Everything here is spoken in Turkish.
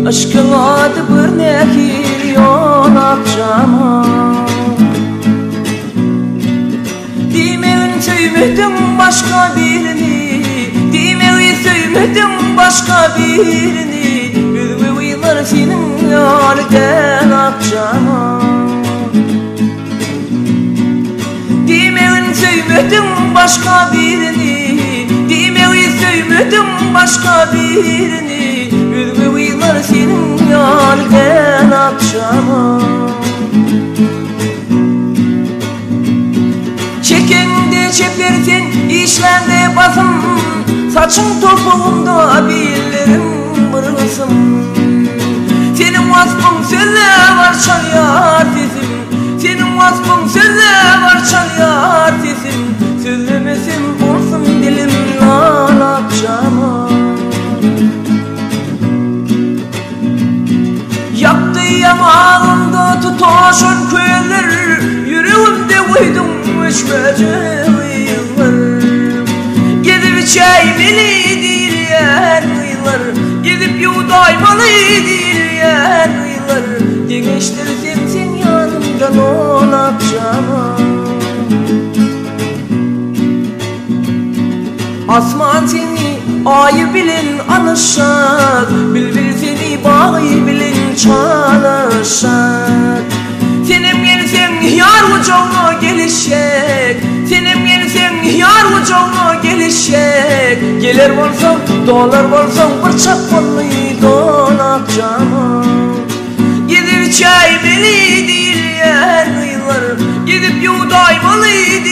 Aşkın adı bir nekir yol akşama. Demeyin sevmedim başka birini, demeyin sevmedim başka birini. Yüzümü uylar senin yâliden akşama. Demeyin sevmedim başka birini, demeyin sevmedim başka birini. Yüzümü uylar senin yâliden akşama. Çekende çepersen işlende basım, saçın topuğunda billerim bırılsın. Senin vasfın sözle var çalıyor sesim, senin vasfın sözle var çalıyor sesim. Sözlemesin olsun dilim lan akşama. Yaktı yanağımda tutuşun köyler, yüreğimde uydum düşmece yıllar. Gidip çaymeli değil yer yıllar, gidip yudaymalı değil yer yıllar. Geniştirsem sen yanımdan ol akşama. Asman seni ayı bilin alışak, bülbül seni bağıyı bilin çalışak. Senem gelsen yar ucuna gelişecek, senem gelsen yar ucuna gelişecek. Gelir olsam, dolar olsam, bırçak vallahi don akşama. Gidip çay beli değil yer yıllar, gidip yudaymalı değil